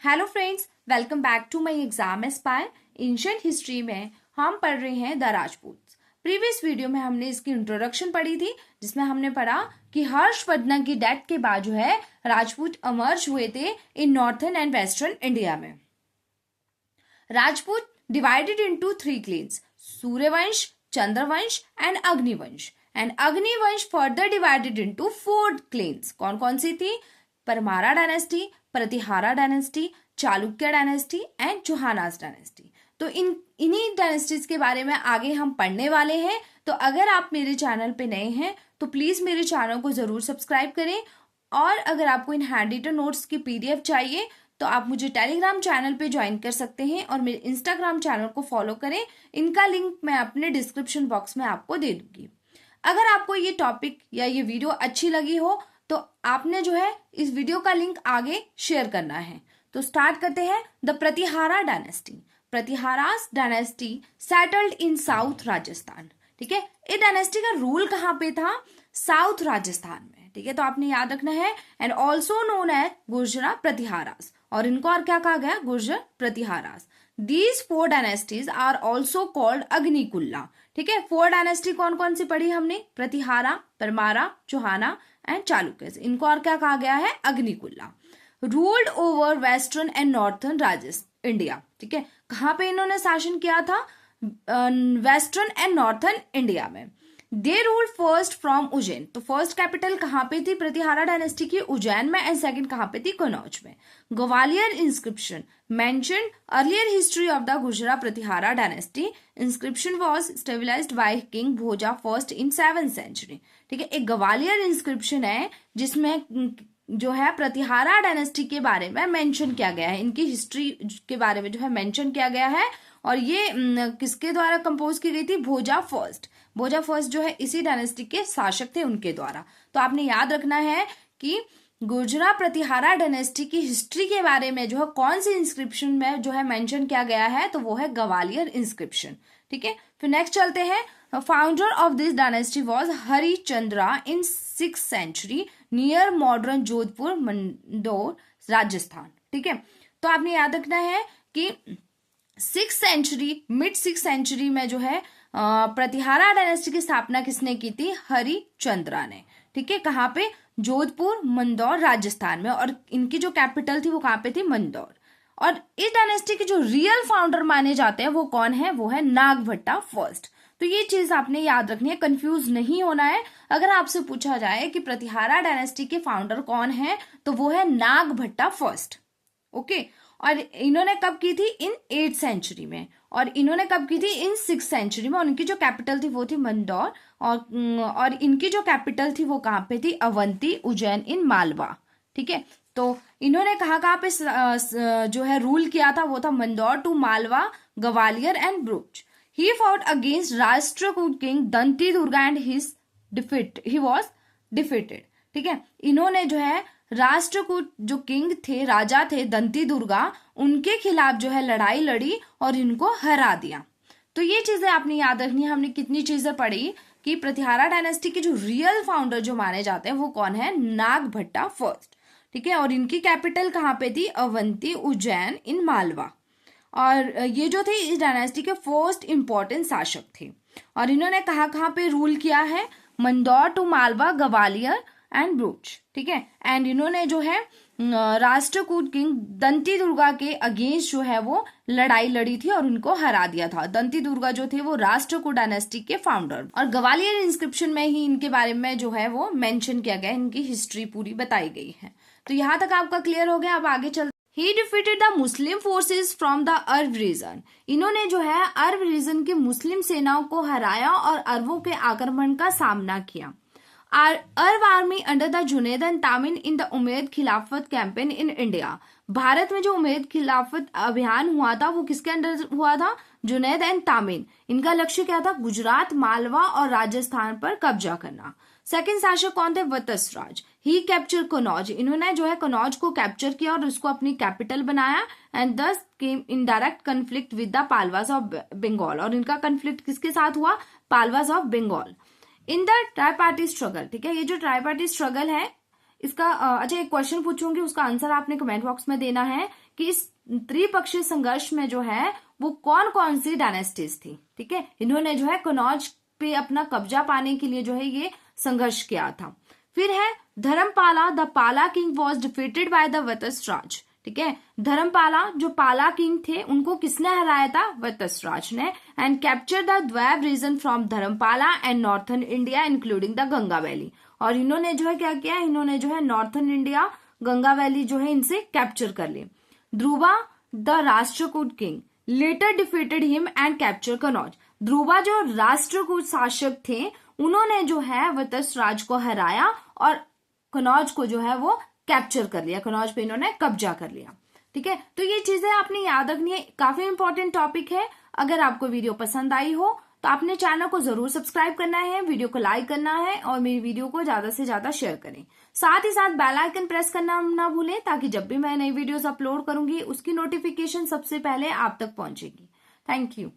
Hello friends, welcome back to my Exam Aspire. Ancient history में हम पढ़ रहे हैं द राजपूत। प्रीवियस वीडियो में हमने इसकी इंट्रोडक्शन पढ़ी थी, जिसमें हमने पढ़ा कि हर्षवर्धन की डेथ के बाद जो है राजपूत अमर्ज हुए थे in northern and western India में। Rajput divided into 3 clans, Suryavansh, Chandravansh and Agnivansh. And Agnivansh further divided into 4 clans. कौन कौन सी थी? Paramara dynasty, Pratihara dynasty, Chalukya dynasty and Chauhanas dynasty. तो इन्हीं डायनेस्टीज के बारे में आगे हम पढ़ने वाले हैं। तो अगर आप मेरे चैनल पे नए हैं तो प्लीज मेरे चैनल को जरूर सब्सक्राइब करें, और अगर आपको इन हैंड रिटन नोट्स की पीडीएफ चाहिए तो आप मुझे टेलीग्राम चैनल पे ज्वाइन कर सकते हैं और मेरे इंस्टाग्राम चैनल को फॉलो करें। इनका लिंक मैं अपने डिस्क्रिप्शन बॉक्स में आपको दे दूंगी। अगर आपको ये टॉपिक या ये वीडियो अच्छी लगी हो तो आपने जो है इस वीडियो का लिंक आगे शेयर करना है। तो स्टार्ट करते हैं। The Pratihara dynasty. Pratiharas dynasty settled in south Rajasthan. ठीक है, ये डायनेस्टी का रूल कहाँ पे था? साउथ राजस्थान में। ठीक है, तो आपने याद रखना है। And also known as Gurjara Pratiharas. और इनको और क्या कहा गया? Gurjar Pratiharas. These 4 dynasties are also called Agnikula. ठीक है, 4 डायनेस्टी कौन कौन सी पढ़ी हमने? प्रतिहारा, परमारा, चौहाना एंड चालुक्य। इनको और क्या कहा गया है? Agnikula. Ruled over western and northern Rajasthan India. ठीक है, कहाँ पे इन्होंने शासन किया था? वेस्टर्न एंड नॉर्थर्न इंडिया में। दे रूल्ड फर्स्ट फ्रॉम उज्जैन। तो फर्स्ट कैपिटल कहाँ पे थी प्रतिहारा डायनेस्टी की? उज्जैन में। एंड सेकंड कहाँ पे थी? कनौज में। Gwalior inscription mention earlier history of the Gurjara Pratihara dynasty. Inscription was stabilised by king Bhoja first in 7th century. ठीक है, एक ग्वालियर इंस्क्रिप्शन है जिसमें जो है प्रतिहारा डायनेस्टी के बारे में मेंशन किया गया है, इनकी हिस्ट्री के बारे में जो है मेंशन किया गया है। और ये किसके द्वारा कंपोज की गई थी? भोजा फर्स्ट। भोजा फर्स्ट जो है इसी डायनेस्टी के शासक थे, उनके द्वारा। तो आपने याद रखना है कि गुर्जरा प्रतिहारा डायनेस्टी की हिस्ट्री के बारे में जो है कौन सी इंस्क्रिप्शन में जो है मेंशन किया गया है, तो वो है ग्वालियर इंस्क्रिप्शन। ठीक है, फिर नेक्स्ट चलते हैं। Founder of this dynasty was Harichandra in 6th century near modern Jodhpur Mandore Rajasthan. ठीक है, तो आपने याद रखना है कि 6th century mid 6th century में जो है प्रतिहारा डायनेस्टी की स्थापना किसने की थी? हरिचंद्रा ने। ठीक है, कहाँ पे? जोधपुर मंदौर राजस्थान में। और इनकी जो कैपिटल थी वो कहाँ पे थी? मंदौर। और इस डायनेस्टी के जो रियल फाउंडर माने जाते हैं वो कौन है? वो है नागभट्टा फर्स्ट। तो ये चीज आपने याद रखनी है, कंफ्यूज नहीं होना है। अगर आपसे पूछा जाए कि प्रतिहारा डायनेस्टी के फाउंडर कौन है, तो वो है नागभट्टा फर्स्ट। ओके, और इन्होंने कब की थी? इन 8th सेंचुरी में। और इन्होंने कब की थी? इन 6th सेंचुरी में। उनकी जो कैपिटल थी वो थी मंदौर। और इनकी जो कैपिटल थी वो कहाँ पे थी? अवंती, उज्जैन इन मालवा। ठीक है, तो इन्होंने कहाँ पे जो है रूल किया था? वो था Mandore to Malwa, Gwalior and Bharuch. He fought against Rashtrakuta king Dantidurga and he was defeated। ठीक है, इन्होंने जो है राष्ट्रकूट जो किंग थे, राजा थे दंती दुर्गा, उनके खिलाफ जो है लड़ाई लड़ी और इनको हरा दिया। तो ये चीजें आपने याद रखनी है। हमने कितनी चीजें पढ़ी कि प्रतिहारा डायनेस्टी के जो रियल फाउंडर जो माने जाते हैं वो कौन है? नागभट्टा फर्स्ट। ठीक है, और इनकी कैपिटल कहाँ पे थी? अवंती, उज्जैन इन मालवा। और ये जो थे इस डायनेस्टी के फर्स्ट इंपॉर्टेंट शासक थे। और इन्होंने कहाँ पे रूल किया है? Mandore to Malwa, Gwalior and Bharuch. ठीक है, एंड इन्होंने जो है राष्ट्रकूट किंग दंती दुर्गा के अगेंस्ट जो है वो लड़ाई लड़ी थी और उनको हरा दिया था। दंती दुर्गा जो थे वो राष्ट्रकूट डायनेस्टी के फाउंडर। और ग्वालियर इंस्क्रिप्शन में ही इनके बारे में जो है वो मेंशन किया गया, इनकी हिस्ट्री पूरी बताई गई है। तो यहाँ तक आपका क्लियर हो गया। अब आगे चलते। He defeated the Muslim forces from the Arab region. इन्होंने जो है अरब रीजन की मुस्लिम सेनाओं को हराया और अरबों के आक्रमण का सामना किया। Arab army under the Junaid and Tamin in the Umayyad Khilafat campaign in India. Bharat में जो उमैयद खिलाफत अभियान हुआ था वो किसके अंडर हुआ था? जुनैद एंड तामिन। इनका लक्ष्य क्या था? गुजरात, मालवा और राजस्थान पर कब्जा करना। सेकंड शासक कौन थे? वत्सराज। ही कैप्चर कनौज। इन्होंने जो है कनौज को कैप्चर किया और उसको अपनी कैपिटल बनाया। And thus came in direct conflict with the Palas of Bengal. और इनका कन्फ्लिक्ट किसके साथ हुआ? Palas of Bengal. In the tri party struggle. ठीक है, ये जो ट्राई पार्टी स्ट्रगल है इसका अच्छा एक क्वेश्चन पूछूंगी, उसका आंसर आपने कमेंट बॉक्स में देना है कि इस त्रिपक्षीय संघर्ष में जो है वो कौन कौन सी डायनेस्टीज थी। ठीक है, इन्होंने जो है कनौज पे अपना कब्जा पाने के लिए जो है ये संघर्ष किया था। फिर है Dharmapala, the Pala king was defeated by the Vatsaraja. ठीक है, धर्मपाला जो पाला किंग थे उनको किसने हराया था? वत्सराज ने। And capture the Doab region from Dharmapala and northern India including the Ganga valley. और इन्होंने जो है क्या किया, इन्होंने जो है नॉर्थन इंडिया गंगा वैली जो है इनसे कैप्चर कर ली। Dhruva the Rashtrakuta king later defeated him and capture Kannauj. Dhruva जो राष्ट्रकूट शासक थे उन्होंने जो है वत्सराज को हराया और कनौज को जो है वो कैप्चर कर लिया, कनौज पे इन्होंने कब्जा कर लिया। ठीक है, तो ये चीजें आपने याद रखनी है, काफी इंपॉर्टेंट टॉपिक है। अगर आपको वीडियो पसंद आई हो तो आपने चैनल को जरूर सब्सक्राइब करना है, वीडियो को लाइक करना है और मेरी वीडियो को ज्यादा से ज्यादा शेयर करें। साथ ही साथ बेल आइकन प्रेस करना ना भूलें ताकि जब भी मैं नई वीडियोस अपलोड करूंगी उसकी नोटिफिकेशन सबसे पहले आप तक पहुंचेगी। Thank you.